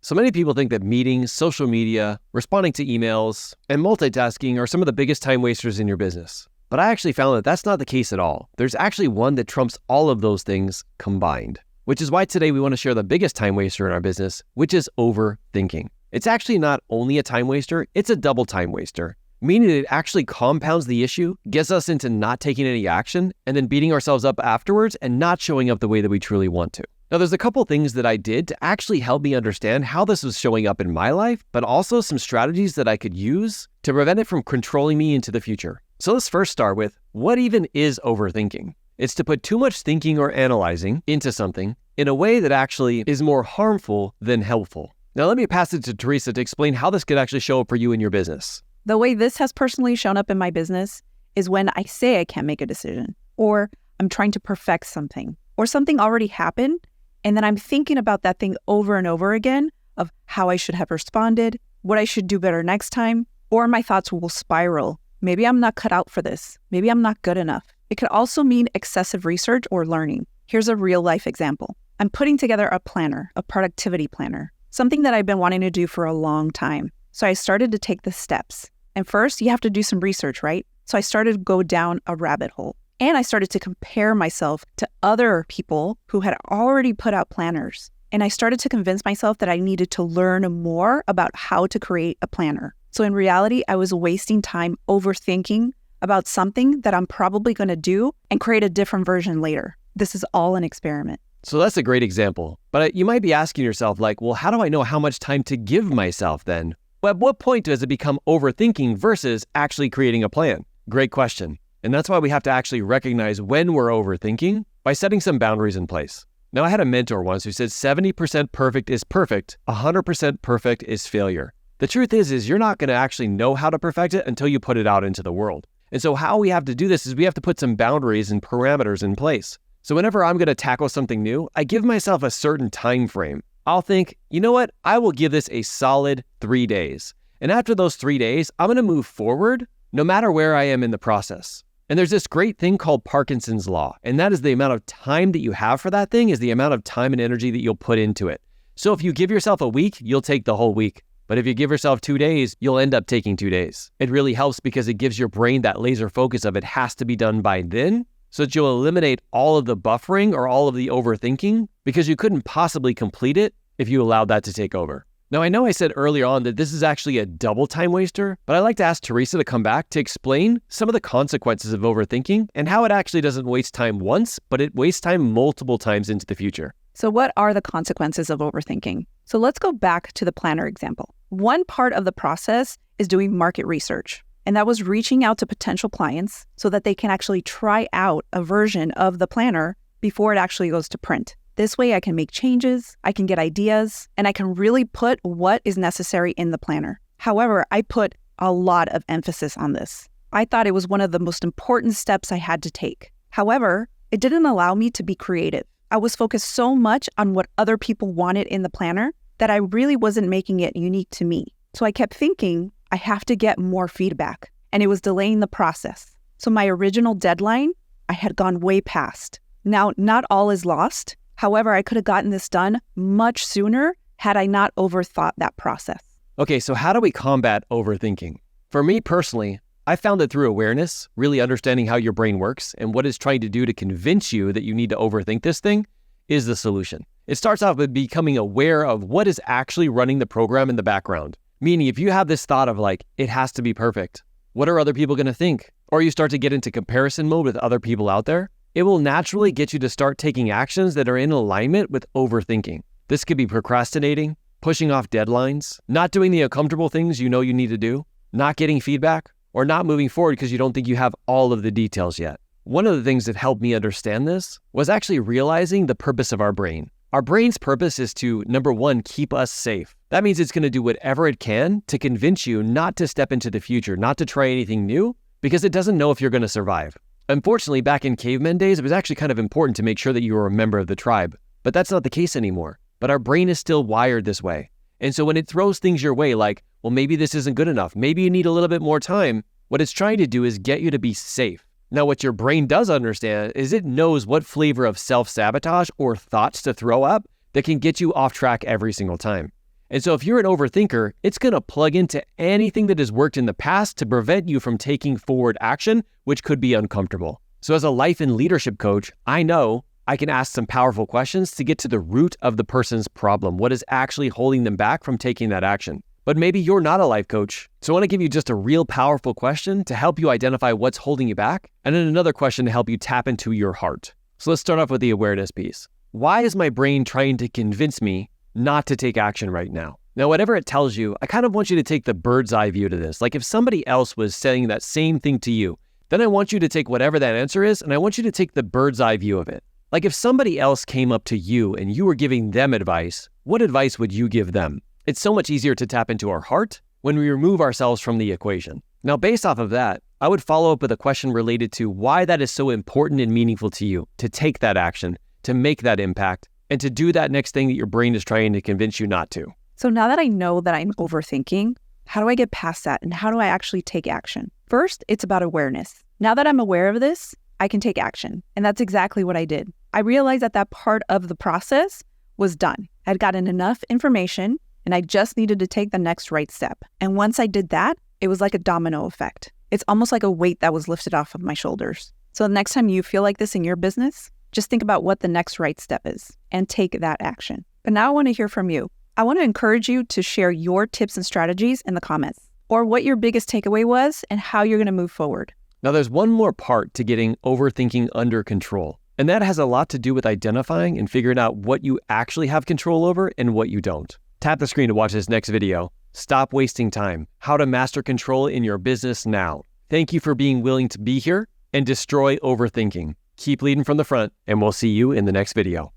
So many people think that meetings, social media, responding to emails, and multitasking are some of the biggest time wasters in your business. But I actually found that that's not the case at all. There's actually one that trumps all of those things combined, which is why today we want to share the biggest time waster in our business, which is overthinking. It's actually not only a time waster, it's a double time waster, meaning it actually compounds the issue, gets us into not taking any action, and then beating ourselves up afterwards and not showing up the way that we truly want to. Now, there's a couple things that I did to actually help me understand how this was showing up in my life, but also some strategies that I could use to prevent it from controlling me into the future. So let's first start with, what even is overthinking? It's to put too much thinking or analyzing into something in a way that actually is more harmful than helpful. Now, let me pass it to Teresa to explain how this could actually show up for you in your business. The way this has personally shown up in my business is when I say I can't make a decision, or I'm trying to perfect something, or something already happened, and then I'm thinking about that thing over and over again of how I should have responded, what I should do better next time, or my thoughts will spiral. Maybe I'm not cut out for this. Maybe I'm not good enough. It could also mean excessive research or learning. Here's a real life example. I'm putting together a planner, a productivity planner, something that I've been wanting to do for a long time. So I started to take the steps. And first, you have to do some research, right? So I started to go down a rabbit hole. And I started to compare myself to other people who had already put out planners. And I started to convince myself that I needed to learn more about how to create a planner. So in reality, I was wasting time overthinking about something that I'm probably going to do and create a different version later. This is all an experiment. So that's a great example. But you might be asking yourself like, well, how do I know how much time to give myself then? But at what point does it become overthinking versus actually creating a plan? Great question. And that's why we have to actually recognize when we're overthinking by setting some boundaries in place. Now, I had a mentor once who said 70% perfect is perfect, 100% perfect is failure. The truth is you're not going to actually know how to perfect it until you put it out into the world. And so how we have to do this is we have to put some boundaries and parameters in place. So whenever I'm going to tackle something new, I give myself a certain time frame. I'll think, you know what? I will give this a solid 3 days. And after those 3 days, I'm going to move forward no matter where I am in the process. And there's this great thing called Parkinson's law, and that is the amount of time that you have for that thing is the amount of time and energy that you'll put into it. So if you give yourself a week, you'll take the whole week. But if you give yourself 2 days, you'll end up taking 2 days. It really helps because it gives your brain that laser focus of it has to be done by then, so that you'll eliminate all of the buffering or all of the overthinking because you couldn't possibly complete it if you allowed that to take over. Now, I know I said earlier on that this is actually a double time waster, but I'd like to ask Teresa to come back to explain some of the consequences of overthinking and how it actually doesn't waste time once, but it wastes time multiple times into the future. So what are the consequences of overthinking? So let's go back to the planner example. One part of the process is doing market research, and that was reaching out to potential clients so that they can actually try out a version of the planner before it actually goes to print. This way I can make changes, I can get ideas, and I can really put what is necessary in the planner. However, I put a lot of emphasis on this. I thought it was one of the most important steps I had to take. However, it didn't allow me to be creative. I was focused so much on what other people wanted in the planner that I really wasn't making it unique to me. So I kept thinking, I have to get more feedback, and it was delaying the process. So my original deadline, I had gone way past. Now, not all is lost. However, I could have gotten this done much sooner had I not overthought that process. Okay, so how do we combat overthinking? For me personally, I found that through awareness, really understanding how your brain works and what it's trying to do to convince you that you need to overthink this thing is the solution. It starts off with becoming aware of what is actually running the program in the background. Meaning if you have this thought of like, it has to be perfect, what are other people going to think? Or you start to get into comparison mode with other people out there, it will naturally get you to start taking actions that are in alignment with overthinking. This could be procrastinating, pushing off deadlines, not doing the uncomfortable things you know you need to do, not getting feedback, or not moving forward because you don't think you have all of the details yet. One of the things that helped me understand this was actually realizing the purpose of our brain. Our brain's purpose is to, number one, keep us safe. That means it's going to do whatever it can to convince you not to step into the future, not to try anything new, because it doesn't know if you're going to survive. Unfortunately, back in caveman days, it was actually kind of important to make sure that you were a member of the tribe, but that's not the case anymore. But our brain is still wired this way. And so when it throws things your way, like, well, maybe this isn't good enough, maybe you need a little bit more time, what it's trying to do is get you to be safe. Now, what your brain does understand is it knows what flavor of self-sabotage or thoughts to throw up that can get you off track every single time. And so if you're an overthinker, it's going to plug into anything that has worked in the past to prevent you from taking forward action, which could be uncomfortable. So as a life and leadership coach, I know I can ask some powerful questions to get to the root of the person's problem, what is actually holding them back from taking that action. But maybe you're not a life coach. So I want to give you just a real powerful question to help you identify what's holding you back, and then another question to help you tap into your heart. So let's start off with the awareness piece. Why is my brain trying to convince me not to take action right now? Now, whatever it tells you, I kind of want you to take the bird's eye view to this. Like if somebody else was saying that same thing to you, then I want you to take whatever that answer is, and I want you to take the bird's eye view of it. Like if somebody else came up to you and you were giving them advice, what advice would you give them? It's so much easier to tap into our heart when we remove ourselves from the equation. Now, based off of that, I would follow up with a question related to why that is so important and meaningful to you, to take that action, to make that impact, and to do that next thing that your brain is trying to convince you not to. So now that I know that I'm overthinking, how do I get past that and how do I actually take action? First, it's about awareness. Now that I'm aware of this, I can take action. And that's exactly what I did. I realized that that part of the process was done. I'd gotten enough information and I just needed to take the next right step. And once I did that, it was like a domino effect. It's almost like a weight that was lifted off of my shoulders. So the next time you feel like this in your business, just think about what the next right step is and take that action. But now I want to hear from you. I want to encourage you to share your tips and strategies in the comments, or what your biggest takeaway was and how you're going to move forward. Now, there's one more part to getting overthinking under control, and that has a lot to do with identifying and figuring out what you actually have control over and what you don't. Tap the screen to watch this next video. Stop wasting time. How to master control in your business now. Thank you for being willing to be here and destroy overthinking. Keep leading from the front, and we'll see you in the next video.